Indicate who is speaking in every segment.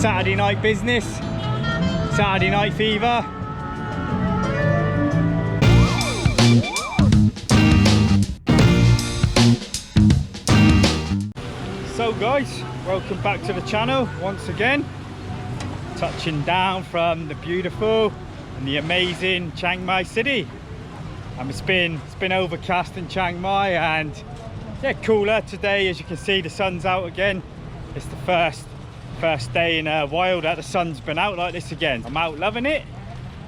Speaker 1: Saturday night business, Saturday night fever. So guys, welcome back to the channel once again. Touching down from the beautiful and the amazing Chiang Mai city. It's been overcast in Chiang Mai and yeah, cooler today. As you can see, the sun's out again. It's the first day in a while that the sun's been out like this again. I'm out loving it.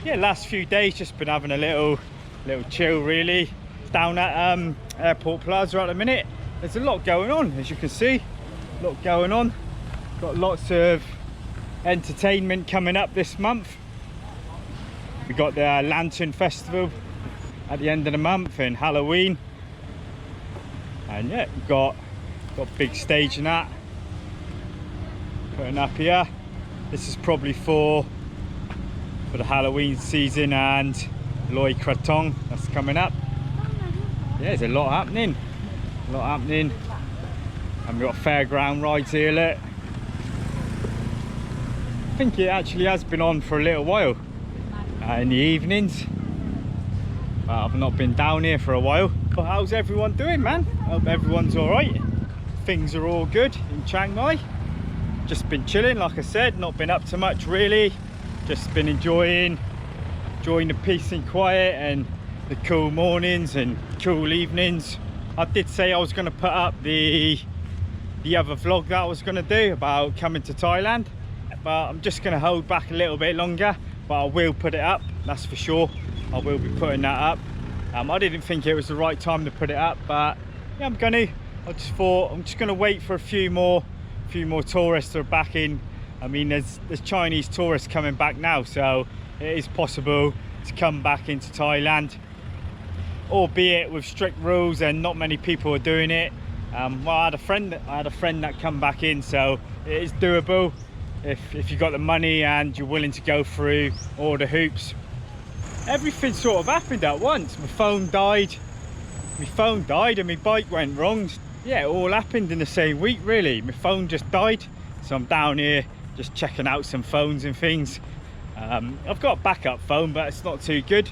Speaker 1: Yeah, last few days just been having a little chill really. Down at Airport Plaza at the minute. There's a lot going on, as you can see. A lot going on. Got lots of entertainment coming up this month. We got the Lantern Festival at the end of the month and Halloween. And yeah, we've got big stage and that putting up here. This is probably for the Halloween season and Loi Krathong that's coming up. Yeah, there's a lot happening. And we've got fairground rides here, look. I think it actually has been on for a little while in the evenings. I've not been down here for a while. But how's everyone doing, man? Hope everyone's all right. Things are all good in Chiang Mai. Just been chilling, like I said, not been up to much really. Just been enjoying the peace and quiet and the cool mornings and cool evenings. I did say I was going to put up the other vlog that I was going to do about coming to Thailand, but I'm just going to hold back a little bit longer, but I will put it up, that's for sure. I will be putting that up. I didn't think it was the right time to put it up, but yeah, I just thought I'm just going to wait for a few more tourists that are back in. I mean, there's Chinese tourists coming back now, so it is possible to come back into Thailand, albeit with strict rules and not many people are doing it. Well, I had a friend that come back in, so it is doable if you got the money and you're willing to go through all the hoops. Everything sort of happened at once. My phone died and my bike went wrong. Yeah, it all happened in the same week really. My phone just died, so I'm down here just checking out some phones and things. I've got a backup phone, but it's not too good.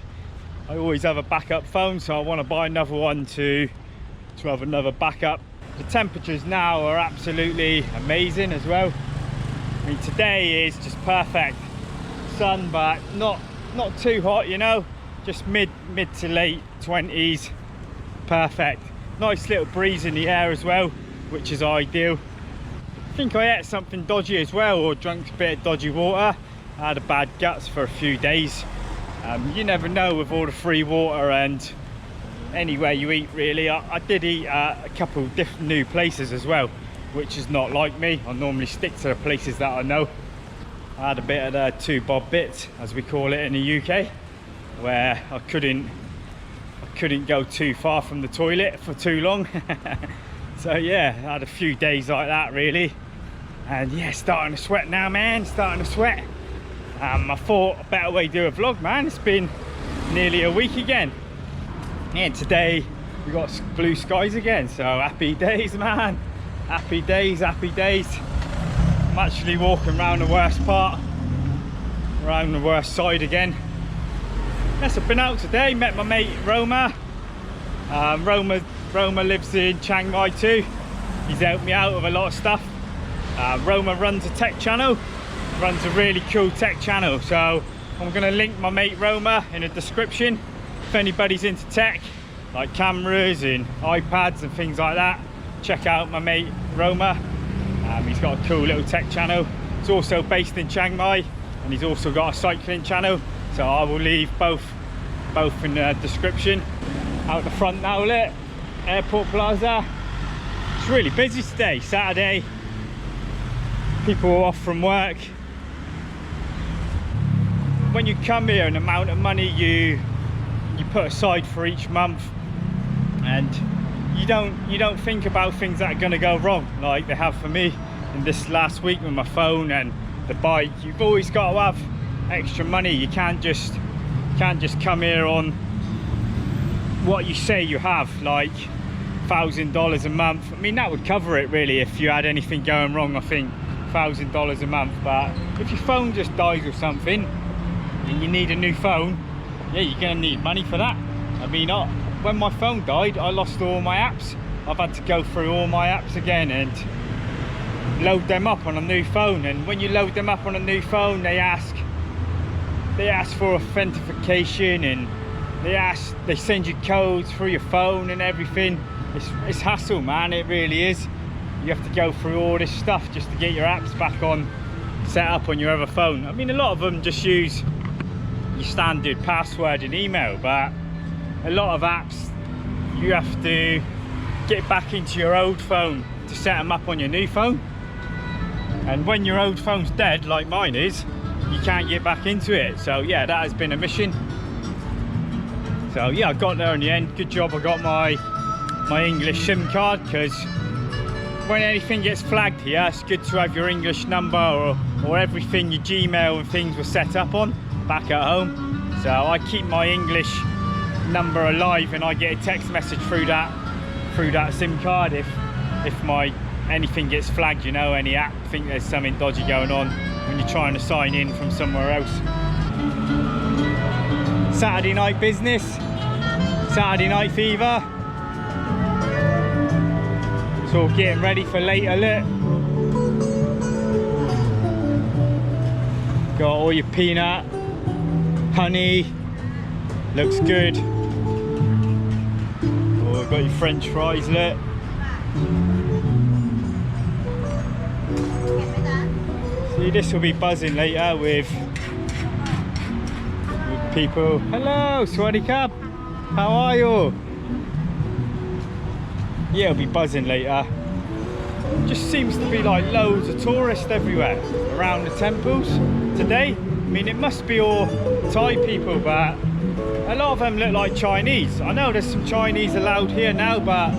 Speaker 1: I always have a backup phone, so I want to buy another one to have another backup. The temperatures now are absolutely amazing as well. I mean, today is just perfect sun, but not too hot, you know, just mid to late 20s. Perfect. Nice little breeze in the air as well, which is ideal. I think I ate something dodgy as well, or drank a bit of dodgy water. I had a bad guts for a few days. You never know with all the free water and anywhere you eat really. I did eat a couple of different new places as well, which is not like me. I normally stick to the places that I know. I had a bit of the 2 bob bits, as we call it in the UK, where I couldn't go too far from the toilet for too long. So yeah, I had a few days like that really, and yeah, starting to sweat now, man, starting to sweat. I thought a better way to do a vlog, man. It's been nearly a week again, and today we got blue skies again, so happy days, man. Happy days. I'm actually walking around the worst part, around the worst side again. Yes, I've been out today, met my mate Roma. Roma lives in Chiang Mai too. He's helped me out with a lot of stuff. Roma runs a tech channel, runs a really cool tech channel, so I'm going to link my mate Roma in the description. If anybody's into tech, like cameras and iPads and things like that, check out my mate Roma. He's got a cool little tech channel. He's also based in Chiang Mai, and he's also got a cycling channel, so I will leave both in the description. Out the front now, look, Airport Plaza. It's really busy today, Saturday. People are off from work. When you come here, an amount of money you put aside for each month, and you don't think about things that are going to go wrong like they have for me in this last week with my phone and the bike. You've always got to have extra money. You can't just come here on what you say you have, like $1,000 a month. I mean, that would cover it really if you had anything going wrong. I think $1,000 a month. But if your phone just dies or something and you need a new phone, yeah, you're gonna need money for that. I mean, when my phone died, I lost all my apps. I've had to go through all my apps again and load them up on a new phone. And when you load them up on a new phone, they ask for authentication, and they send you codes through your phone and everything. It's hassle, man, it really is. You have to go through all this stuff just to get your apps back on, set up on your other phone. I mean, a lot of them just use your standard password and email, but a lot of apps you have to get back into your old phone to set them up on your new phone. And when your old phone's dead, like mine is, you can't get back into it. So yeah, that has been a mission. So yeah, I got there in the end. Good job I got my English SIM card, because when anything gets flagged here, it's good to have your English number or everything, your Gmail and things were set up on back at home. So I keep my English number alive, and I get a text message through that SIM card if anything gets flagged, you know, any app think there's something dodgy going on when you're trying to sign in from somewhere else. Saturday night business, Saturday night fever. So getting ready for later, look. Got all your peanut, honey, looks good. Oh, got your French fries, look. See, this will be buzzing later with people. Hello, Swaddy Cup. How are you? Yeah, it'll be buzzing later. Just seems to be like loads of tourists everywhere around the temples today. I mean, it must be all Thai people, but a lot of them look like Chinese. I know there's some Chinese allowed here now, but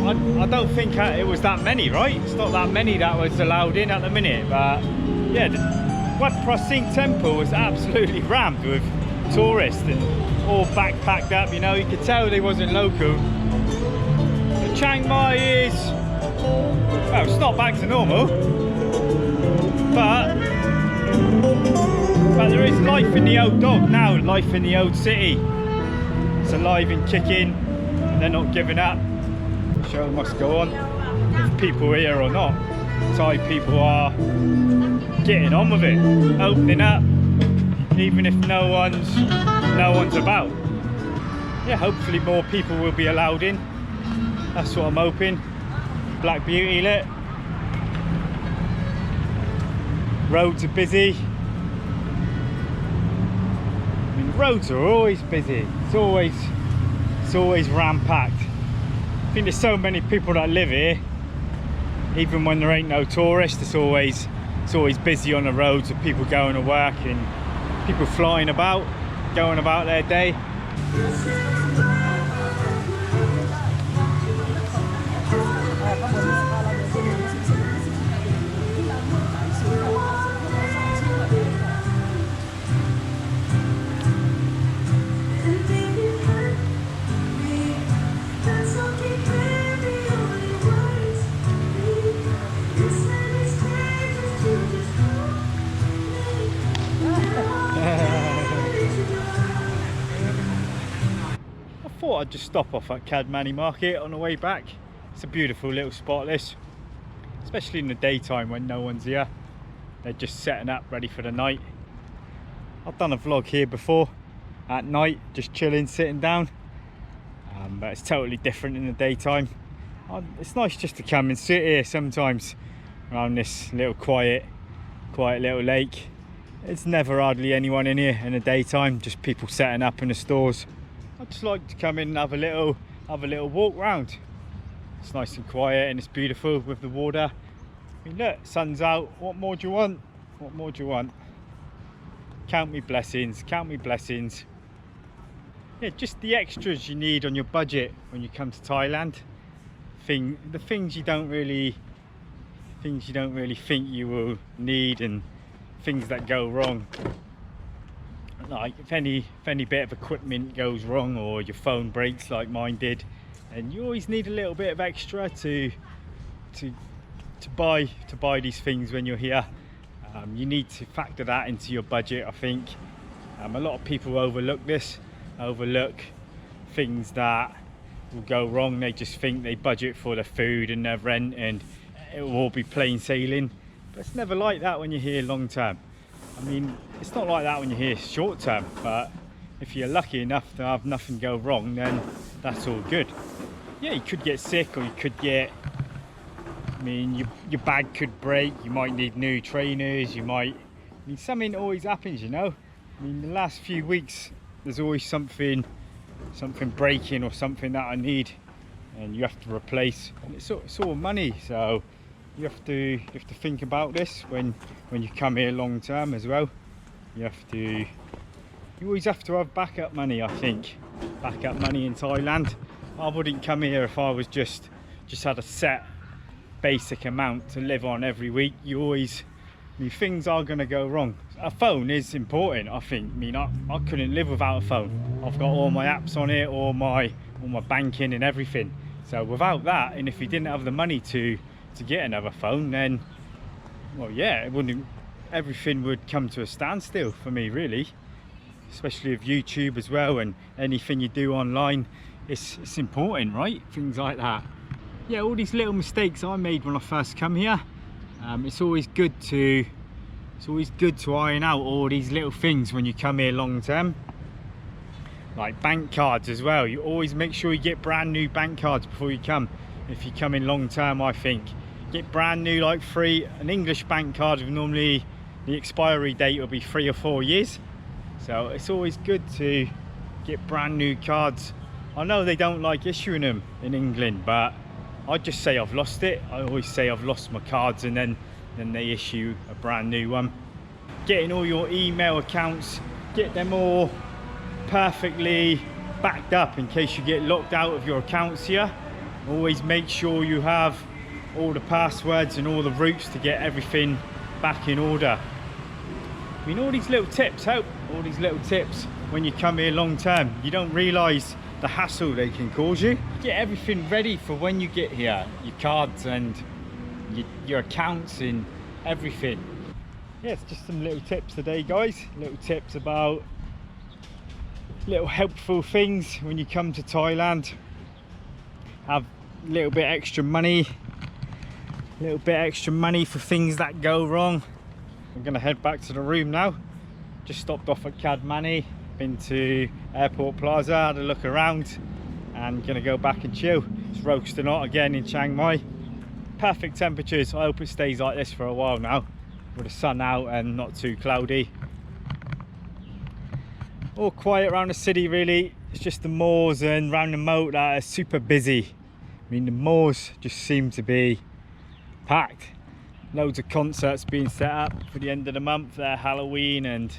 Speaker 1: I don't think it was that many, right? It's not that many that was allowed in at the minute, but yeah, the Wat Prasing temple was absolutely rammed with tourists and all backpacked up, you know. You could tell they wasn't local. But Chiang Mai is, well, it's not back to normal, but there is life in the old dog now, life in the old city. It's alive and kicking, and they're not giving up. The show must go on, if people are here or not. Thai people are getting on with it, opening up, even if no one's about. Yeah, hopefully more people will be allowed in. That's what I'm hoping. Black Beauty lit. Roads are busy. I mean, roads are always busy. It's always ram-packed. I think there's so many people that live here. Even when there ain't no tourists, it's always busy on the roads with people going to work and people flying about, going about their day. I'd just stop off at Kadmani Market on the way back. It's a beautiful little spot, this, especially in the daytime when no one's here. They're just setting up ready for the night. I've done a vlog here before at night, just chilling, sitting down, but it's totally different in the daytime. It's nice just to come and sit here sometimes around this little quiet little lake. It's never hardly anyone in here in the daytime, just people setting up in the stores. I just like to come in and have a little walk round. It's nice and quiet and it's beautiful with the water. I mean, look, sun's out. What more do you want? What more do you want? Count me blessings, count me blessings. Yeah, just the extras you need on your budget when you come to Thailand. The things you don't really think you will need, and things that go wrong. Like if any bit of equipment goes wrong or your phone breaks like mine did, and you always need a little bit of extra to to buy these things when you're here. You need to factor that into your budget, I think. A lot of people overlook things that will go wrong. They just think they budget for the food and their rent and it will all be plain sailing, but it's never like that when you're here long term. I mean, it's not like that when you're here short term, but if you're lucky enough to have nothing go wrong, then that's all good. Yeah, you could get sick, or you could get, I mean, your bag could break, you might need new trainers, something always happens, you know. I mean, the last few weeks, there's always something breaking or something that I need and you have to replace, and it's all money, so you have to think about this when you come here long term as well. You always have to have backup money, I think. Backup money in Thailand. I wouldn't come here if I was just had a set basic amount to live on every week. Things are going to go wrong. A phone is important, I think. I mean, I couldn't live without a phone. I've got all my apps on it, all my banking and everything. So without that, and if you didn't have the money to get another phone, then, well, yeah, everything would come to a standstill for me, really. Especially with YouTube as well, and anything you do online, it's important, right? Things like that. Yeah, all these little mistakes I made when I first come here. It's always good to iron out all these little things when you come here long term. Like bank cards as well. You always make sure you get brand new bank cards before you come. If you come in long term, I think get brand new, like an English bank card with normally the expiry date will be 3 or 4 years. So it's always good to get brand new cards. I know they don't like issuing them in England, but I just say I've lost it. I always say I've lost my cards, and then they issue a brand new one. Getting all your email accounts, get them all perfectly backed up in case you get locked out of your accounts here. Always make sure you have all the passwords and all the routes to get everything back in order. I mean, all these little tips help. All these little tips when you come here long term. You don't realise the hassle they can cause you. Get everything ready for when you get here. Your cards and your accounts and everything. Yeah, it's just some little tips today, guys. Little tips about little helpful things when you come to Thailand. Have a little bit extra money. A little bit extra money for things that go wrong. I'm gonna head back to the room now. Just stopped off at Kadmani, been to Airport Plaza, had a look around, and gonna go back and chill. It's roasting hot again in Chiang Mai. Perfect temperatures. I hope it stays like this for a while now, with the sun out and not too cloudy. All quiet around the city, really. It's just the malls and round the moat that are super busy. I mean, the malls just seem to be packed. Loads of concerts being set up for the end of the month, Halloween and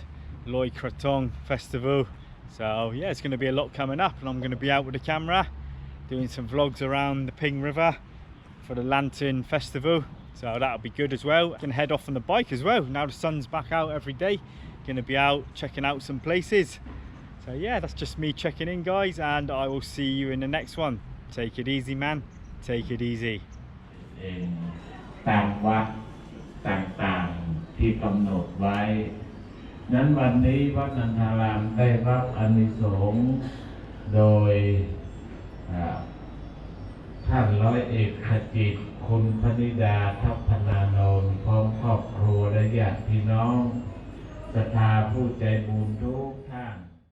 Speaker 1: Loy Krathong festival. So yeah, it's going to be a lot coming up, and I'm going to be out with the camera doing some vlogs around the Ping River for the Lantern Festival. So that'll be good as well. I can head off on the bike as well. Now the sun's back out every day. Going to be out checking out some places. So yeah, that's just me checking in, guys, and I will see you in the next one. Take it easy, man. Take it easy.
Speaker 2: ตามวัดต่างๆที่กำหนดไว้นั้นวันนี้วัดนันทารามได้รับอานิสงส์โดยท่านร้อยเอกขจิตคุณพนิดาทัพพนานนท์พร้อมครอบครัวและญาติพี่น้องศรัทธาผู้ใจบุญ